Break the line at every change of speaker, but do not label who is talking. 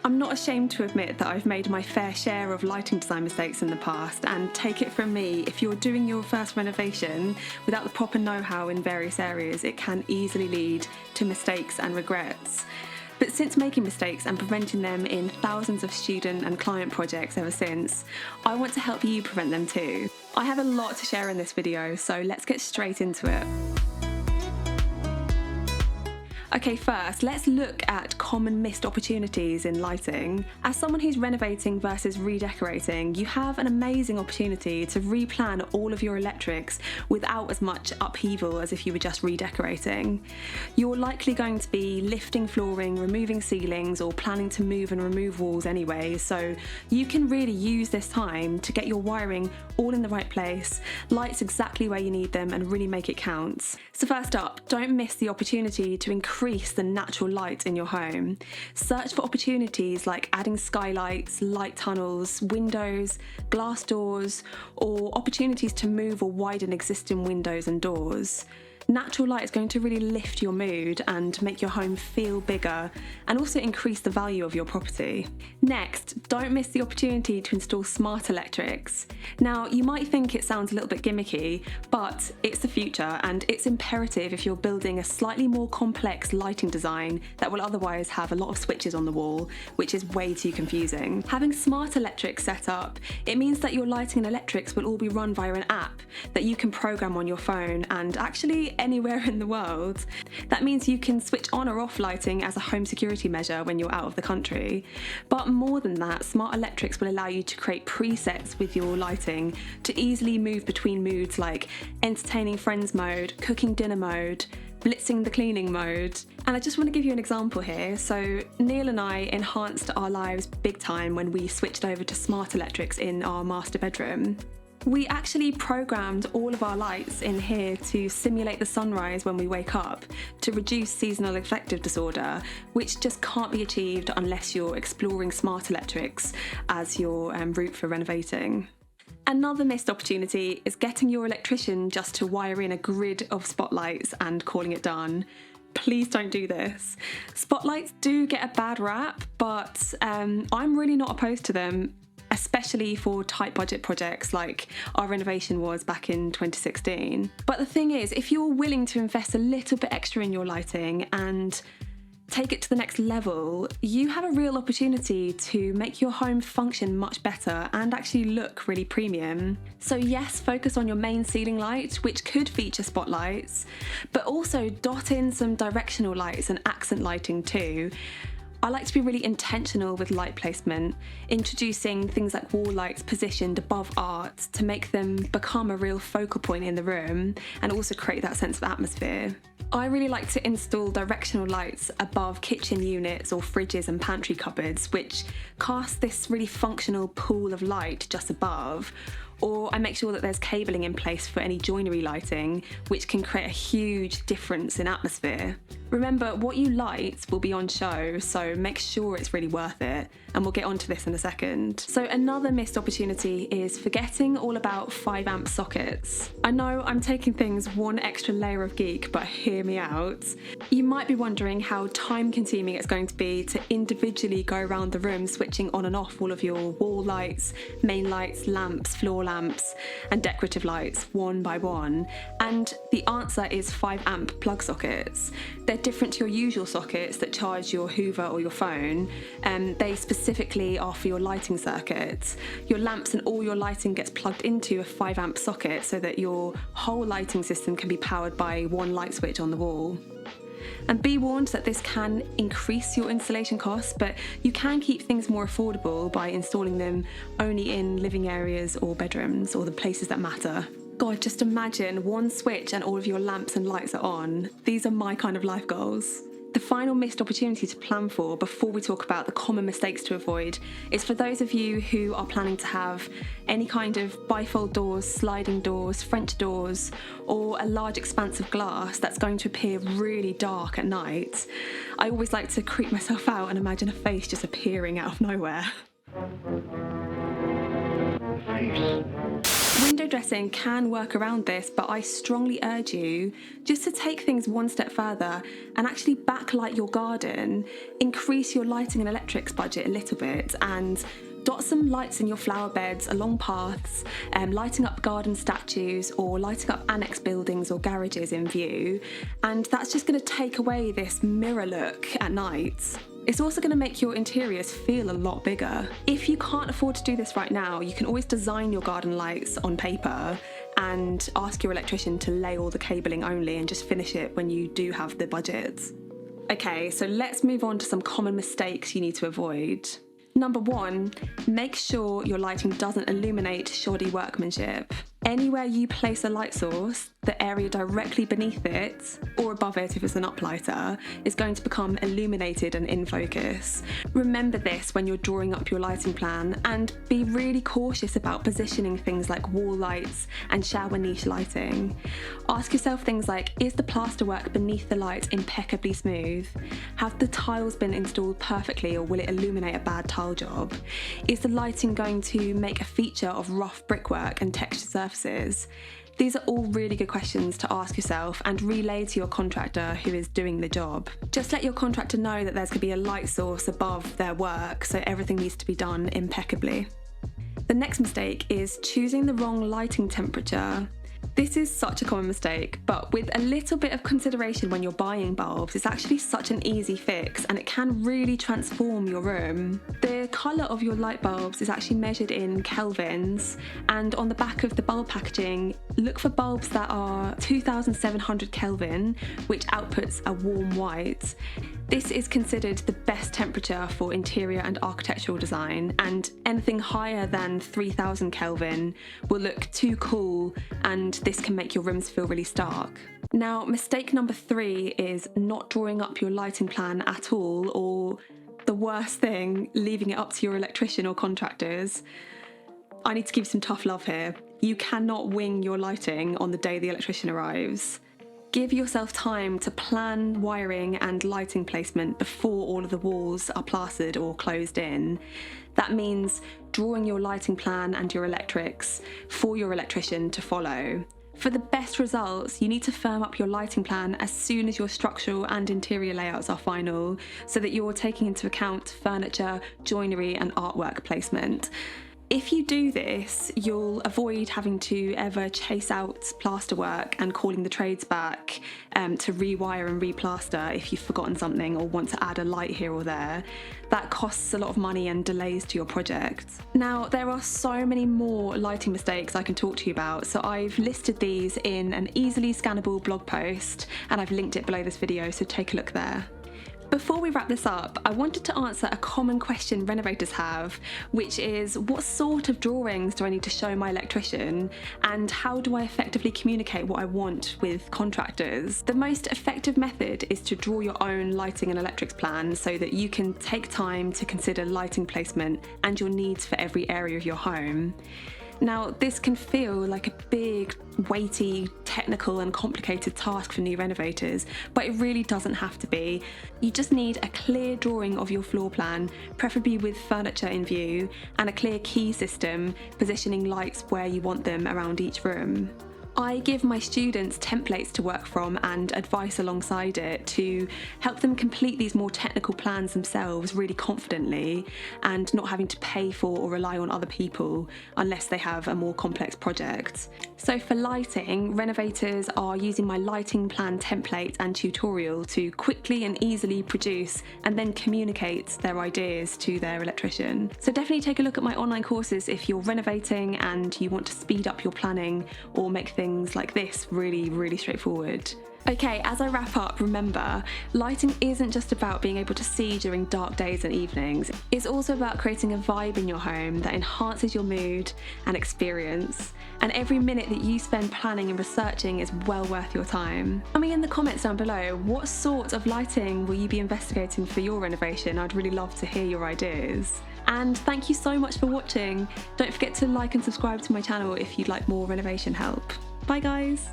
I'm not ashamed to admit that I've made my fair share of lighting design mistakes in the past, and take it from me, if you're doing your first renovation without the proper know-how in various areas, it can easily lead to mistakes and regrets. But since making mistakes and preventing them in thousands of student and client projects ever since, I want to help you prevent them too. I have a lot to share in this video, so let's get straight into it. Okay, first, let's look at common missed opportunities in lighting. As someone who's renovating versus redecorating, you have an amazing opportunity to replan all of your electrics without as much upheaval as if you were just redecorating. You're likely going to be lifting flooring, removing ceilings, or planning to move and remove walls anyway, so you can really use this time to get your wiring all in the right place, lights exactly where you need them, and really make it count. So first up, don't miss the opportunity to increase the natural light in your home. Search for opportunities like adding skylights, light tunnels, windows, glass doors, or opportunities to move or widen existing windows and doors. Natural light is going to really lift your mood and make your home feel bigger, and also increase the value of your property. Next, don't miss the opportunity to install smart electrics. Now, you might think it sounds a little bit gimmicky, but it's the future, and it's imperative if you're building a slightly more complex lighting design that will otherwise have a lot of switches on the wall, which is way too confusing. Having smart electrics set up, it means that your lighting and electrics will all be run via an app that you can program on your phone, and actually anywhere in the world. That means you can switch on or off lighting as a home security measure when you're out of the country. But more than that, smart electrics will allow you to create presets with your lighting to easily move between moods like entertaining friends mode, cooking dinner mode, blitzing the cleaning mode. And I just want to give you an example here. So Neil and I enhanced our lives big time when we switched over to smart electrics in our master bedroom. We actually programmed all of our lights in here to simulate the sunrise when we wake up, to reduce seasonal affective disorder, which just can't be achieved unless you're exploring smart electrics as your route for renovating. Another missed opportunity is getting your electrician just to wire in a grid of spotlights and calling it done. Please don't do this. Spotlights do get a bad rap, but I'm really not opposed to them, especially for tight budget projects like our renovation was back in 2016. But the thing is, if you're willing to invest a little bit extra in your lighting and take it to the next level, you have a real opportunity to make your home function much better and actually look really premium. So yes, focus on your main ceiling light, which could feature spotlights, but also dot in some directional lights and accent lighting too. I like to be really intentional with light placement, introducing things like wall lights positioned above art to make them become a real focal point in the room and also create that sense of atmosphere. I really like to install directional lights above kitchen units or fridges and pantry cupboards, which cast this really functional pool of light just above. Or I make sure that there's cabling in place for any joinery lighting, which can create a huge difference in atmosphere. Remember, what you light will be on show, so make sure it's really worth it, and we'll get onto this in a second. So another missed opportunity is forgetting all about 5 amp sockets. I know I'm taking things one extra layer of geek, but hear me out. You might be wondering how time consuming it's going to be to individually go around the room switching on and off all of your wall lights, main lights, lamps, floor lamps, and decorative lights one by one. And the answer is 5 amp plug sockets. They're different to your usual sockets that charge your Hoover or your phone. They specifically are for your lighting circuits. Your lamps and all your lighting gets plugged into a 5 amp socket so that your whole lighting system can be powered by one light switch on the wall. And be warned that this can increase your installation costs, but you can keep things more affordable by installing them only in living areas or bedrooms or the places that matter. God, just imagine one switch and all of your lamps and lights are on. These are my kind of life goals. The final missed opportunity to plan for before we talk about the common mistakes to avoid is for those of you who are planning to have any kind of bifold doors, sliding doors, French doors, or a large expanse of glass that's going to appear really dark at night. I always like to creep myself out and imagine a face just appearing out of nowhere.
Face.
Window dressing can work around this, but I strongly urge you just to take things one step further and actually backlight your garden, increase your lighting and electrics budget a little bit, and dot some lights in your flower beds, along paths, lighting up garden statues or lighting up annex buildings or garages in view. And that's just going to take away this mirror look at night. It's also going to make your interiors feel a lot bigger. If you can't afford to do this right now, you can always design your garden lights on paper and ask your electrician to lay all the cabling only and just finish it when you do have the budget. Okay, so let's move on to some common mistakes you need to avoid. Number 1, make sure your lighting doesn't illuminate shoddy workmanship. Anywhere you place a light source, the area directly beneath it, or above it if it's an uplighter, is going to become illuminated and in focus. Remember this when you're drawing up your lighting plan, and be really cautious about positioning things like wall lights and shower niche lighting. Ask yourself things like, is the plasterwork beneath the light impeccably smooth? Have the tiles been installed perfectly, or will it illuminate a bad tile job? Is the lighting going to make a feature of rough brickwork and textured surfaces? These are all really good questions to ask yourself and relay to your contractor who is doing the job. Just let your contractor know that there's going to be a light source above their work, so everything needs to be done impeccably. The next mistake is choosing the wrong lighting temperature. This is such a common mistake, but with a little bit of consideration when you're buying bulbs, it's actually such an easy fix and it can really transform your room. The colour of your light bulbs is actually measured in kelvins, and on the back of the bulb packaging, look for bulbs that are 2700 Kelvin, which outputs a warm white. This is considered the best temperature for interior and architectural design, and anything higher than 3000 Kelvin will look too cool, and this can make your rooms feel really stark. Now, mistake number 3 is not drawing up your lighting plan at all, or the worst thing, leaving it up to your electrician or contractors. I need to give you some tough love here. You cannot wing your lighting on the day the electrician arrives. Give yourself time to plan wiring and lighting placement before all of the walls are plastered or closed in. That means drawing your lighting plan and your electrics for your electrician to follow. For the best results, you need to firm up your lighting plan as soon as your structural and interior layouts are final, so that you're taking into account furniture, joinery and artwork placement. If you do this, you'll avoid having to ever chase out plasterwork and calling the trades back to rewire and replaster if you've forgotten something or want to add a light here or there. That costs a lot of money and delays to your project. Now, there are so many more lighting mistakes I can talk to you about, so I've listed these in an easily scannable blog post and I've linked it below this video, so take a look there. Before we wrap this up, I wanted to answer a common question renovators have, which is, what sort of drawings do I need to show my electrician, and how do I effectively communicate what I want with contractors? The most effective method is to draw your own lighting and electrics plan so that you can take time to consider lighting placement and your needs for every area of your home. Now, this can feel like a big, weighty, technical and complicated task for new renovators, but it really doesn't have to be. You just need a clear drawing of your floor plan, preferably with furniture in view, and a clear key system, positioning lights where you want them around each room. I give my students templates to work from and advice alongside it to help them complete these more technical plans themselves really confidently and not having to pay for or rely on other people unless they have a more complex project. So for lighting, renovators are using my lighting plan template and tutorial to quickly and easily produce and then communicate their ideas to their electrician. So definitely take a look at my online courses if you're renovating and you want to speed up your planning or make things like this really straightforward. Okay, as I wrap up, remember, lighting isn't just about being able to see during dark days and evenings. It's also about creating a vibe in your home that enhances your mood and experience. And every minute that you spend planning and researching is well worth your time. Tell me in the comments down below, what sort of lighting will you be investigating for your renovation? I'd really love to hear your ideas. And thank you so much for watching. Don't forget to like and subscribe to my channel if you'd like more renovation help. Bye guys!